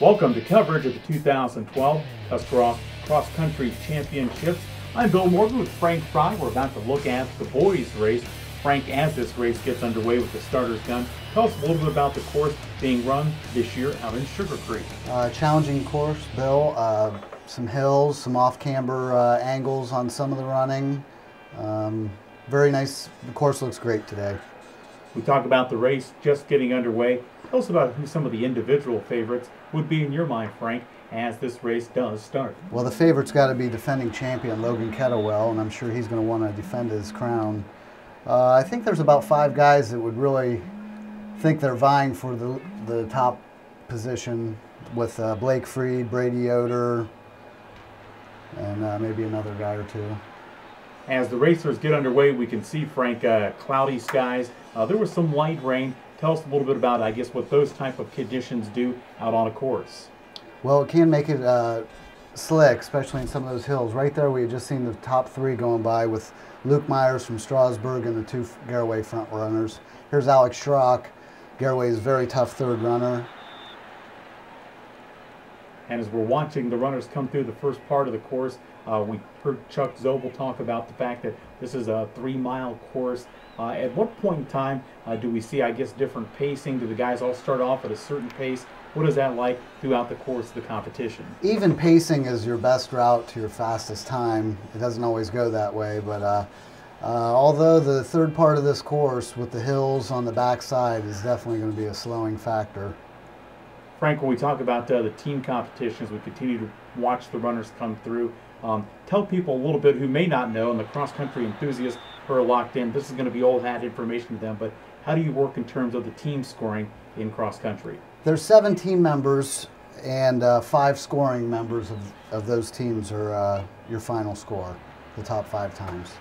Welcome to coverage of the 2012 Tuscarawas Cross Country Championships. I'm Bill Morgan with Frank Fry. We're about to look at the boys race. Frank, as this race gets underway with the starter's gun, tell us a little bit about the course being run this year out in Sugar Creek. Challenging course, Bill. Some hills, some off-camber angles on some of the running. Very nice. The course looks great today. We talk about the race just getting underway. Tell us about who some of the individual favorites would be in your mind, Frank, as this race does start. Well, the favorite's got to be defending champion Logan Kettlewell, and I'm sure he's going to want to defend his crown. I think there's about 5 guys that would really think they're vying for the top position with Blake Freed, Brady Yoder, and maybe another guy or two. As the racers get underway, we can see, Frank, cloudy skies. There was some light rain. Tell us a little bit about, I guess, what those type of conditions do out on a course. Well, it can make it slick, especially in some of those hills. Right there, we had just seen the top 3 going by with Luke Myers from Strasburg and the 2 Garraway front runners. Here's Alex Schrock, Garraway's very tough third runner. And as we're watching the runners come through the first part of the course, we heard Chuck Zobel talk about the fact that this is a 3-mile course. At what point in time do we see, I guess, different pacing? Do the guys all start off at a certain pace? What is that like throughout the course of the competition? Even pacing is your best route to your fastest time. It doesn't always go that way, but although the third part of this course with the hills on the backside is definitely going to be a slowing factor. Frank, when we talk about the team competitions, we continue to watch the runners come through. Tell people a little bit who may not know, and the cross-country enthusiasts who are locked in, this is going to be old hat information to them, but how do you work in terms of the team scoring in cross-country? There's 7 team members, and 5 scoring members of those teams are your final score, the top 5 times.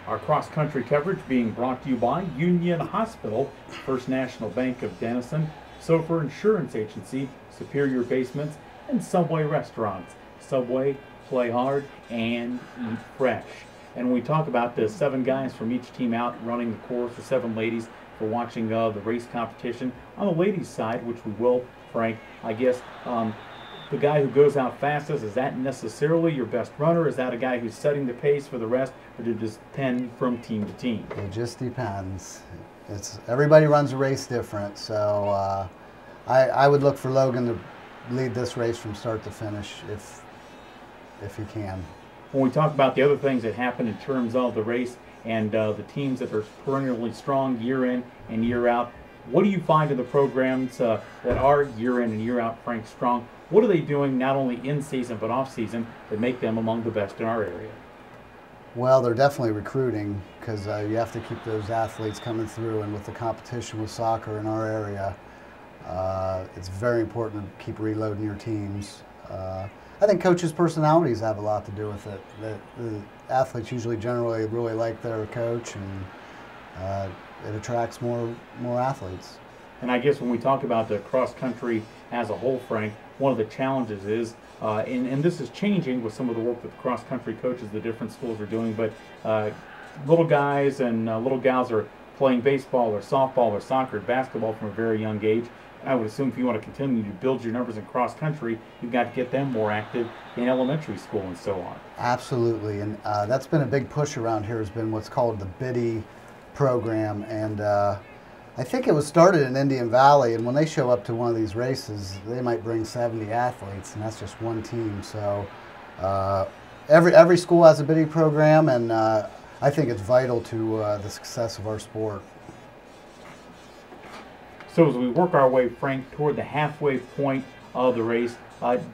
Our cross-country coverage being brought to you by Union Hospital, First National Bank of Denison, Sofer Insurance Agency, Superior Basements, and Subway Restaurants. Subway, play hard, and eat fresh. And when we talk about the 7 guys from each team out running the course, the 7 ladies for watching the race competition, on the ladies' side, which we will, Frank, I guess the guy who goes out fastest, is that necessarily your best runner? Is that a guy who's setting the pace for the rest, or does it just depend from team to team? It just depends. Everybody runs a race different, so I would look for Logan to lead this race from start to finish if he can. When we talk about the other things that happen in terms of the race and the teams that are perennially strong year in and year out, what do you find in the programs that are year in and year out, Frank, strong? What are they doing not only in season but off season that make them among the best in our area? Well, they're definitely recruiting, because you have to keep those athletes coming through, and with the competition with soccer in our area, it's very important to keep reloading your teams. I think coaches' personalities have a lot to do with it. The athletes usually generally really like their coach, and it attracts more athletes. And I guess when we talk about the cross country as a whole, Frank, one of the challenges is, and this is changing with some of the work that the cross country coaches, the different schools are doing, but little guys and little gals are playing baseball or softball or soccer, basketball from a very young age. I would assume if you want to continue to build your numbers in cross country, you've got to get them more active in elementary school and so on. Absolutely, and that's been a big push around here, has been what's called the BIDI program, and I think it was started in Indian Valley, and when they show up to one of these races, they might bring 70 athletes, and that's just one team. So every school has a BIDI program, and I think it's vital to the success of our sport. So as we work our way, Frank, toward the halfway point of the race,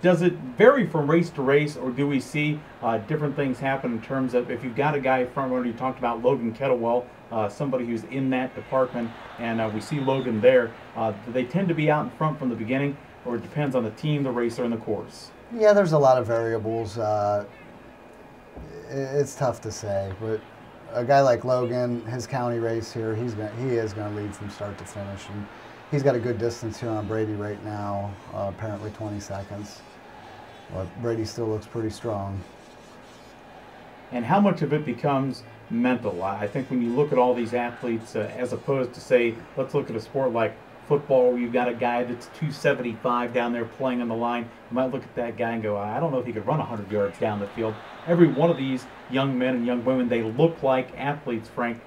does it vary from race to race, or do we see different things happen in terms of, if you've got a guy front runner, you talked about Logan Kettlewell, somebody who's in that department, and we see Logan there, do they tend to be out in front from the beginning, or it depends on the team, the racer, and the course? Yeah, there's a lot of variables. It's tough to say, but a guy like Logan, his county race here, he is going to lead from start to finish, and he's got a good distance here on Brady right now, apparently 20 seconds. But Brady still looks pretty strong. And how much of it becomes mental? I think when you look at all these athletes, as opposed to, say, let's look at a sport like football where you've got a guy that's 275 down there playing on the line. You might look at that guy and go, I don't know if he could run 100 yards down the field. Every one of these young men and young women, they look like athletes, Frank.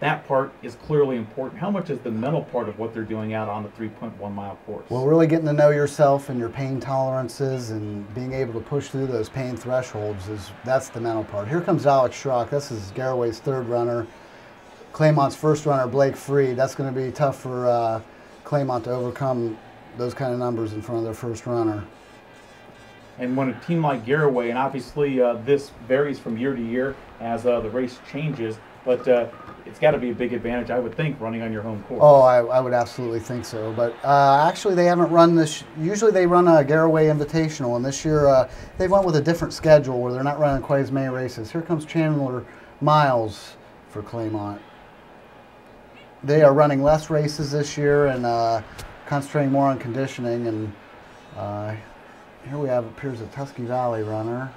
That part is clearly important. How much is the mental part of what they're doing out on the 3.1 mile course? Well, really getting to know yourself and your pain tolerances and being able to push through those pain thresholds, that's the mental part. Here comes Alex Schrock. This is Garraway's third runner. Claymont's first runner, Blake Freed. That's going to be tough for Claymont to overcome those kind of numbers in front of their first runner. And when a team like Garraway, and obviously this varies from year to year as the race changes, but it's got to be a big advantage, I would think, running on your home course. Oh, I would absolutely think so. But actually, they haven't run this. Usually, they run a Garraway Invitational, and this year they went with a different schedule where they're not running quite as many races. Here comes Chandler Miles for Claymont. They are running less races this year and concentrating more on conditioning. And here we have, appears a Tusky Valley runner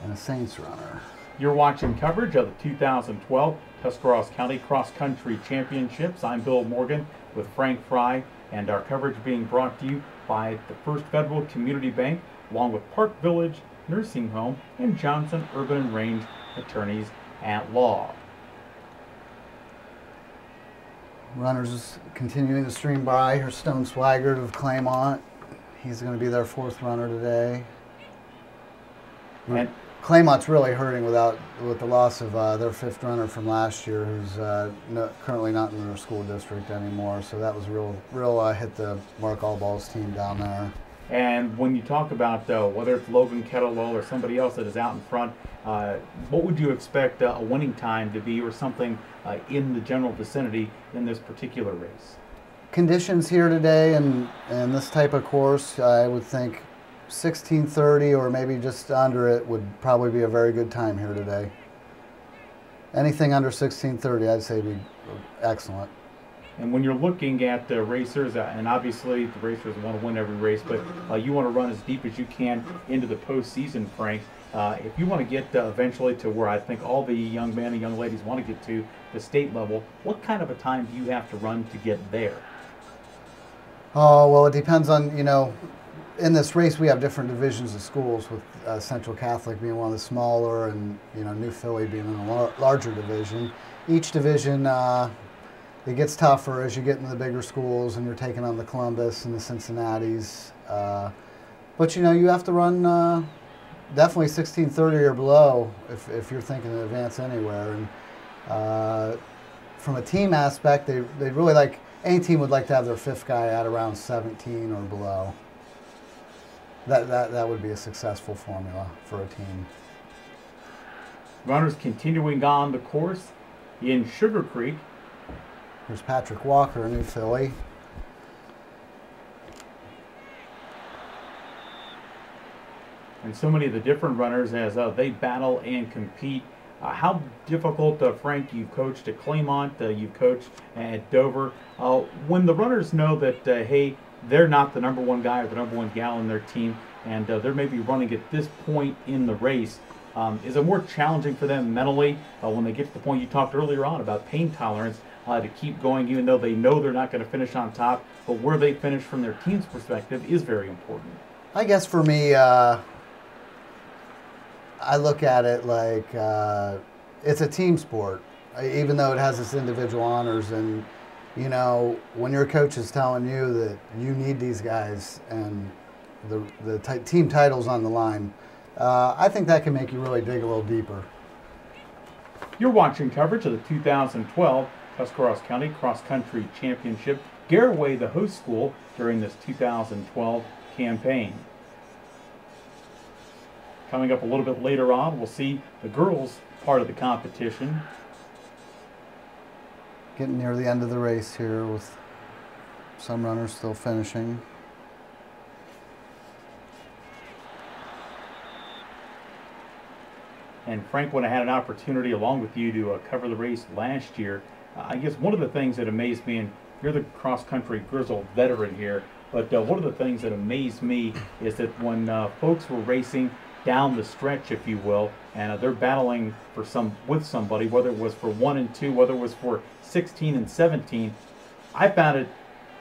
and a Saints runner. You're watching coverage of the 2012 Tuscarawas County Cross Country Championships. I'm Bill Morgan with Frank Fry, and our coverage being brought to you by the First Federal Community Bank, along with Park Village Nursing Home and Johnson Urban and Range Attorneys at Law. Runners continuing to stream by. Here's Stone Swigert of Claymont. He's going to be their fourth runner today. And Claymont's really hurting with the loss of their fifth runner from last year, who's currently not in their school district anymore. So that was a real hit the Mark Allball's team down there. And when you talk about whether it's Logan Kettlewell or somebody else that is out in front, what would you expect a winning time to be, or something in the general vicinity in this particular race? Conditions here today and this type of course, I would think 16:30 or maybe just under it would probably be a very good time here today. Anything under 16:30, I'd say would be excellent. And when you're looking at racers, and obviously the racers want to win every race, but you want to run as deep as you can into the postseason, Frank. If you want to get eventually to where I think all the young men and young ladies want to get to, the state level, what kind of a time do you have to run to get there? Oh, well, it depends on, in this race we have different divisions of schools, with Central Catholic being one of the smaller and, New Philly being in a larger division. Each division, it gets tougher as you get into the bigger schools and you're taking on the Columbus and the Cincinnatis. But, you have to run definitely 16:30 or below if you're thinking to advance anywhere. And from a team aspect, they'd really like, any team would like to have their fifth guy at around 17 or below. That would be a successful formula for a team. Runners continuing on the course in Sugar Creek. Here's Patrick Walker, New Philly. And so many of the different runners as they battle and compete. How difficult, Frank, you've coached at Claymont, you've coached at Dover. When the runners know that, hey, they're not the number one guy or the number one gal in their team, and they're maybe running at this point in the race, is it more challenging for them mentally when they get to the point you talked earlier on about pain tolerance to keep going, even though they know they're not going to finish on top, but where they finish from their team's perspective is very important? I guess for me, I look at it like it's a team sport, even though it has its individual honors. And, when your coach is telling you that you need these guys and the team title's on the line, I think that can make you really dig a little deeper. You're watching coverage of the 2012 Tuscarawas County Cross Country Championship. Garraway, the host school, during this 2012 campaign. Coming up a little bit later on, we'll see the girls part of the competition. Getting near the end of the race here with some runners still finishing. And Frank, when I had an opportunity along with you to cover the race last year, I guess one of the things that amazed me, and you're the cross-country grizzled veteran here, but one of the things that amazed me is that when folks were racing down the stretch, if you will, and they're battling for with somebody, whether it was for 1 and 2, whether it was for 16 and 17, I found it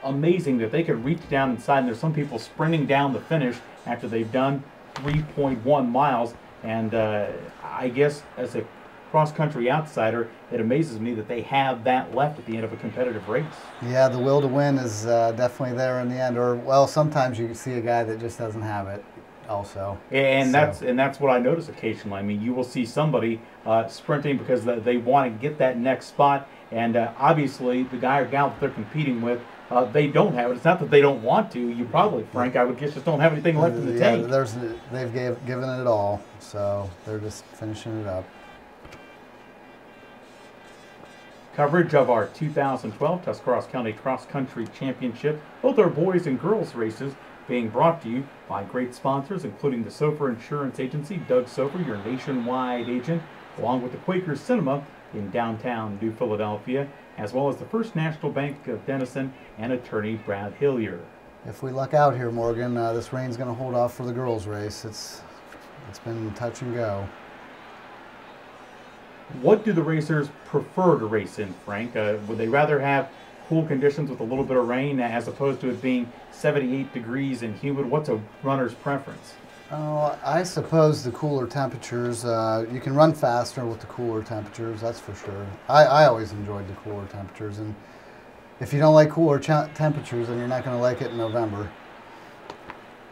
amazing that they could reach down inside, and there's some people sprinting down the finish after they've done 3.1 miles. And I guess as a cross-country outsider, it amazes me that they have that left at the end of a competitive race. Yeah, the will to win is definitely there in the end. Or, well, sometimes you see a guy that just doesn't have it also. And that's what I notice occasionally. I mean, you will see somebody sprinting because they want to get that next spot, and obviously the guy or gal that they're competing with, they don't have it. It's not that they don't want to. You probably, Frank, I would guess, just don't have anything left in the tank. They've given it all, so they're just finishing it up. Coverage of our 2012 Tuscarawas County Cross Country Championship, both our boys and girls races, being brought to you by great sponsors, including the Sofer Insurance Agency, Doug Sofer, your nationwide agent, along with the Quaker Cinema in downtown New Philadelphia, as well as the First National Bank of Denison and attorney Brad Hillier. If we luck out here, Morgan, this rain's going to hold off for the girls' race. It's been touch and go. What do the racers prefer to race in, Frank? Would they rather have cool conditions with a little bit of rain as opposed to it being 78 degrees and humid? What's a runner's preference? Oh, I suppose the cooler temperatures. You can run faster with the cooler temperatures, that's for sure. I always enjoyed the cooler temperatures, and if you don't like cooler temperatures, then you're not going to like it in November.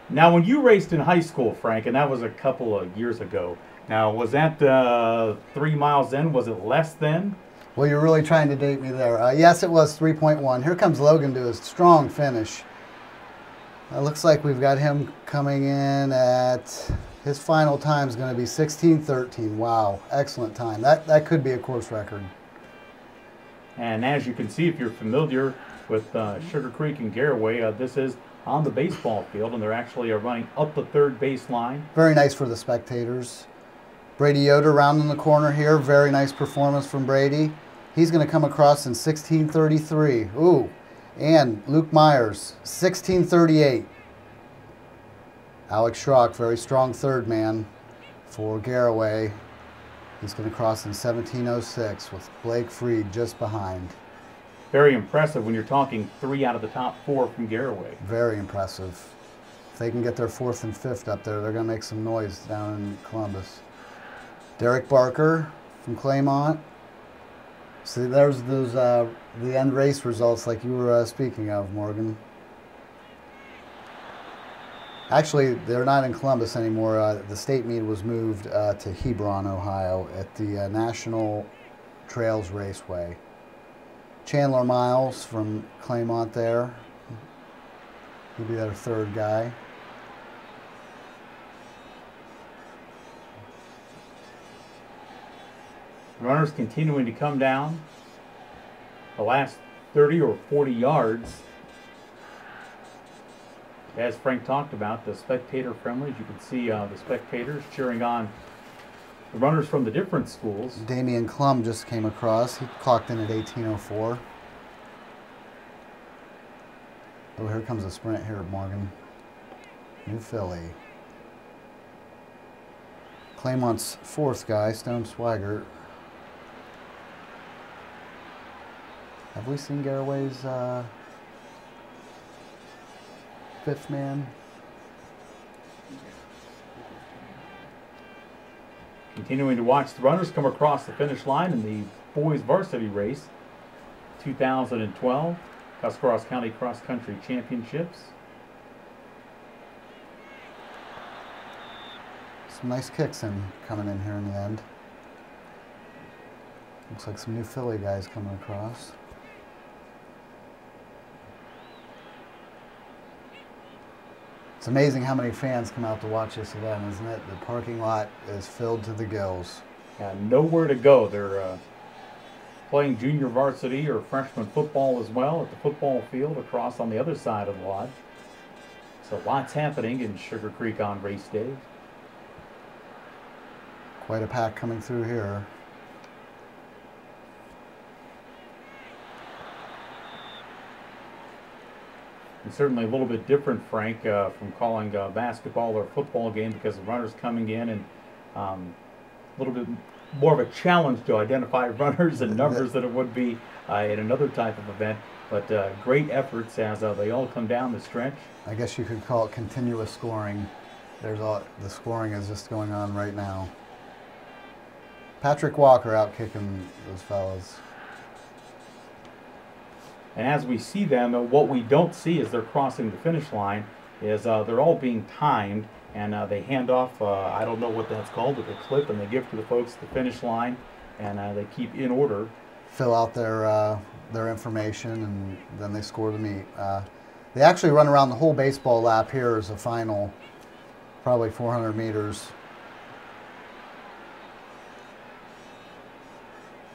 Now, when you raced in high school, Frank, and that was a couple of years ago, now, was that 3 miles in? Was it less then? Well, you're really trying to date me there. Yes, it was 3.1. Here comes Logan to his strong finish. It looks like we've got him coming in at, his final time is going to be 16:13. Wow, excellent time. That could be a course record. And as you can see, if you're familiar with Sugar Creek and Garraway, this is on the baseball field, and they're actually running up the third baseline. Very nice for the spectators. Brady Yoder rounding the corner here. Very nice performance from Brady. He's going to come across in 16:33. Ooh. And Luke Myers, 16:38. Alex Schrock, very strong third man for Garraway. He's going to cross in 17:06 with Blake Freed just behind. Very impressive when you're talking 3 out of the top 4 from Garraway. Very impressive. If they can get their 4th and 5th up there, they're going to make some noise down in Columbus. Derek Barker from Claymont. See, there's those the end race results like you were speaking of, Morgan. Actually, they're not in Columbus anymore. The state meet was moved to Hebron, Ohio, at the National Trails Raceway. Chandler Miles from Claymont there. He'll be their 3rd guy. Runners continuing to come down the last 30 or 40 yards. As Frank talked about, the spectator friendly. As you can see the spectators cheering on the runners from the different schools. Damian Klum just came across. He clocked in at 18:04. Oh, here comes a sprint here, Morgan. New Philly. Claymont's 4th guy, Stone Swigert. Have we seen Garraway's 5th man? Continuing to watch the runners come across the finish line in the boys varsity race, 2012 Tuscarawas County Cross Country Championships. Some nice kicks coming in here in the end. Looks like some new Philly guys coming across. It's amazing how many fans come out to watch this event, isn't it? The parking lot is filled to the gills. Nowhere to go. They're playing junior varsity or freshman football as well at the football field across on the other side of the lot. So lots happening in Sugar Creek on race day. Quite a pack coming through here. And certainly a little bit different, Frank, from calling a basketball or football game, because the runners coming in and a little bit more of a challenge to identify runners and numbers than it would be in another type of event. But great efforts as they all come down the stretch. I guess you could call it continuous scoring. The scoring is just going on right now. Patrick Walker out kicking those fellas. And as we see them, what we don't see as they're crossing the finish line is they're all being timed, and they hand off, I don't know what that's called, but they clip and they give to the folks at the finish line, and they keep in order. Fill out their information, and then they score the meet. They actually run around the whole baseball lap here as a final, probably 400 meters.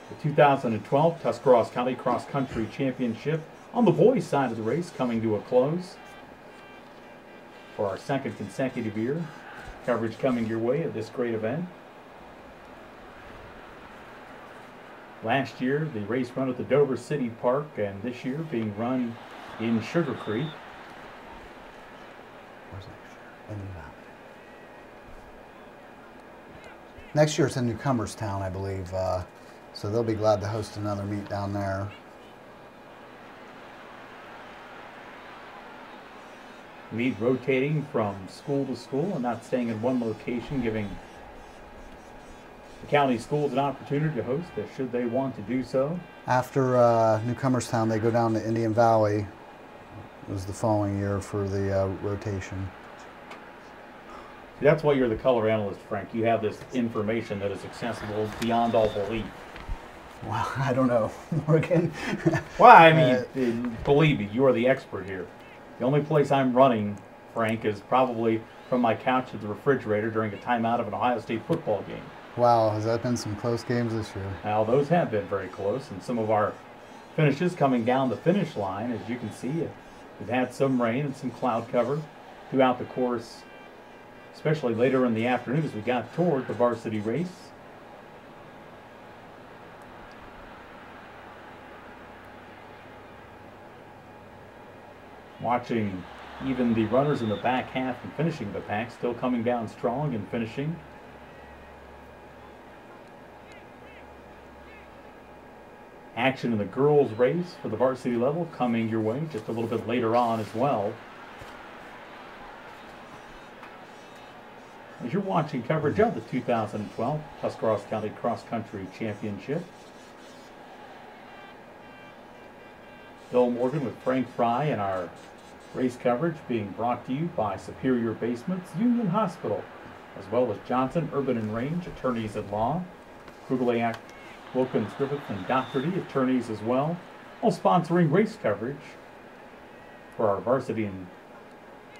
The 2012 Tuscarawas County Cross Country Championship on the boys' side of the race coming to a close for our second consecutive year. Coverage coming your way at this great event. Last year, the race run at the Dover City Park, and this year being run in Sugar Creek. Next year it's in Newcomerstown, I believe, so they'll be glad to host another meet down there. Meet rotating from school to school and not staying in one location, giving the county schools an opportunity to host should they want to do so. After Newcomerstown, they go down to Indian Valley. It was the following year for the rotation. That's why you're the color analyst, Frank. You have this information that is accessible beyond all belief. Well, I don't know, Morgan. Well, I mean, believe me, you are the expert here. The only place I'm running, Frank, is probably from my couch at the refrigerator during a timeout of an Ohio State football game. Wow, has that been some close games this year? Now, those have been very close, and some of our finishes coming down the finish line, as you can see, we've had some rain and some cloud cover throughout the course, especially later in the afternoon as we got toward the varsity race. Watching even the runners in the back half and finishing the pack still coming down strong and finishing. Action in the girls' race for the varsity level coming your way just a little bit later on as well. As you're watching coverage of the 2012 Tuscarawas County Cross Country Championship. Bill Morgan with Frank Fry and our race coverage being brought to you by Superior Basements, Union Hospital, as well as Johnson Urban and Range Attorneys at Law, Krugliak, Wilkins, Griffith, and Doherty attorneys as well, all sponsoring race coverage for our varsity and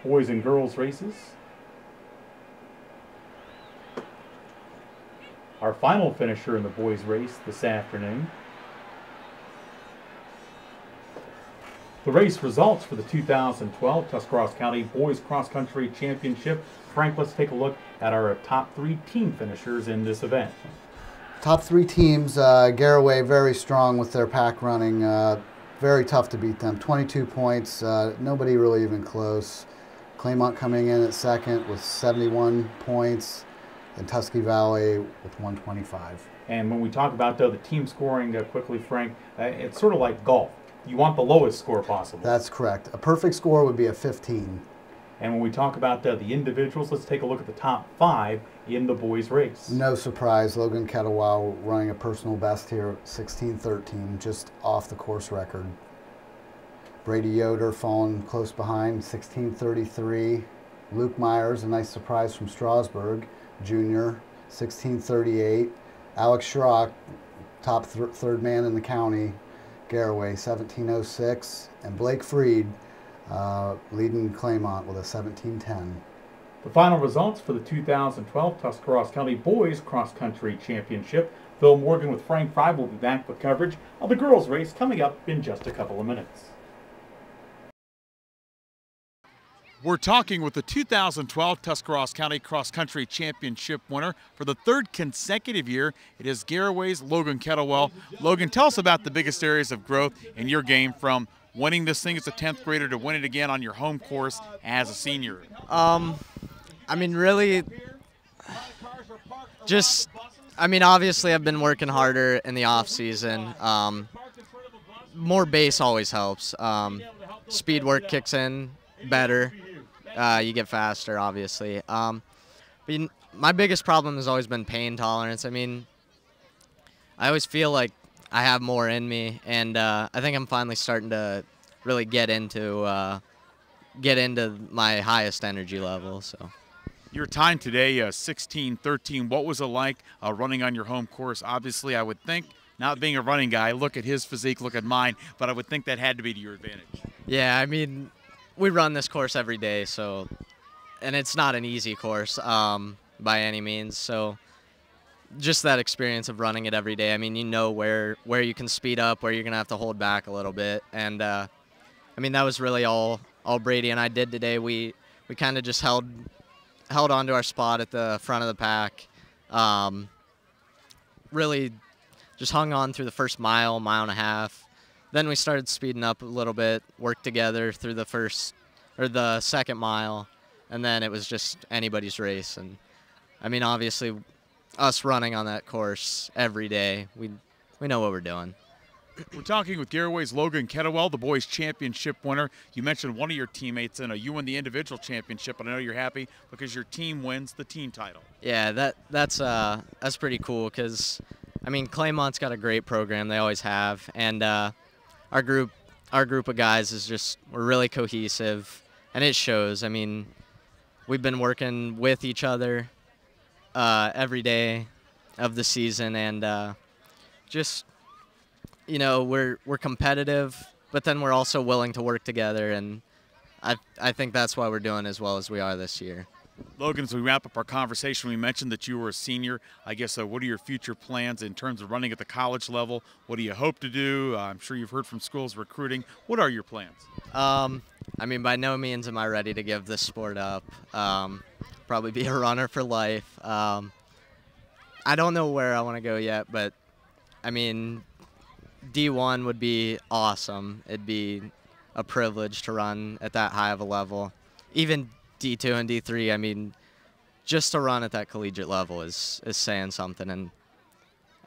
boys and girls races. Our final finisher in the boys race this afternoon. The race results for the 2012 Tuscarawas County Boys Cross Country Championship. Frank, let's take a look at our top three team finishers in this event. Top three teams, Garaway very strong with their pack running. Very tough to beat them. 22 points, nobody really even close. Claymont coming in at second with 71 points, and Tusky Valley with 125. And when we talk about the team scoring quickly, Frank, it's sort of like golf. You want the lowest score possible. That's correct. A perfect score would be a 15. And when we talk about the individuals, let's take a look at the top five in the boys' race. No surprise, Logan Kettlewell running a personal best here, 16:13, just off the course record. Brady Yoder falling close behind, 16:33. Luke Myers, a nice surprise from Strasburg, junior, 16:38. Alex Schrock, top third man in the county, Garaway, 17:06. And Blake Freed, leading Claymont with a 17:10. The final results for the 2012 Tuscarawas County Boys Cross Country Championship. Phil Morgan with Frank Fry will be back with coverage of the girls' race coming up in just a couple of minutes. We're talking with the 2012 Tuscarawas County Cross Country Championship winner for the third consecutive year. It is Garaway's Logan Kettlewell. Logan, tell us about the biggest areas of growth in your game from winning this thing as a 10th grader to win it again on your home course as a senior. I mean, really, obviously I've been working harder in the off season. more base always helps. Speed work kicks in better. You get faster, obviously. My biggest problem has always been pain tolerance. I mean, I always feel like I have more in me, and I think I'm finally starting to really get into my highest energy level. So. Your time today, 16:13. What was it like running on your home course? Obviously, I would think, not being a running guy, look at his physique, look at mine, but I would think that had to be to your advantage. Yeah, I mean, we run this course every day, so, and it's not an easy course by any means. So, just that experience of running it every day. I mean, you know where you can speed up, where you're gonna have to hold back a little bit, and I mean that was really all Brady and I did today. We kind of just held on to our spot at the front of the pack. Really just hung on through the first mile and a half. Then we started speeding up a little bit, worked together through the second mile, and then it was just anybody's race. And I mean, obviously, us running on that course every day, we know what we're doing. We're talking with Garraway's Logan Kettlewell, the boys' championship winner. You mentioned one of your teammates, and you won the individual championship, but I know you're happy because your team wins the team title. Yeah, that's pretty cool because, I mean, Claymont's got a great program. They always have, and our group of guys we're really cohesive, and it shows. I mean, we've been working with each other every day of the season, and just. You know, we're competitive, but then we're also willing to work together, and I think that's why we're doing as well as we are this year. Logan, as we wrap up our conversation, we mentioned that you were a senior. I guess what are your future plans in terms of running at the college level? What do you hope to do? I'm sure you've heard from schools recruiting. What are your plans? I mean, by no means am I ready to give this sport up. Probably be a runner for life. I don't know where I want to go yet, but I mean, D1 would be awesome. It'd be a privilege to run at that high of a level. Even D2 and D3, I mean, just to run at that collegiate level is saying something. And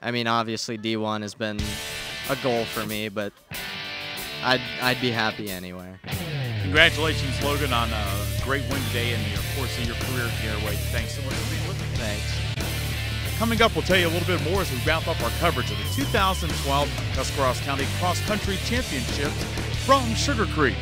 I mean, obviously D1 has been a goal for me, but I'd be happy anywhere. Congratulations, Logan, on a great win today in the course of your career at Garraway. Thanks so much for being with me. Thanks. Coming up, we'll tell you a little bit more as we wrap up our coverage of the 2012 Tuscarawas County Cross Country Championships from Sugar Creek.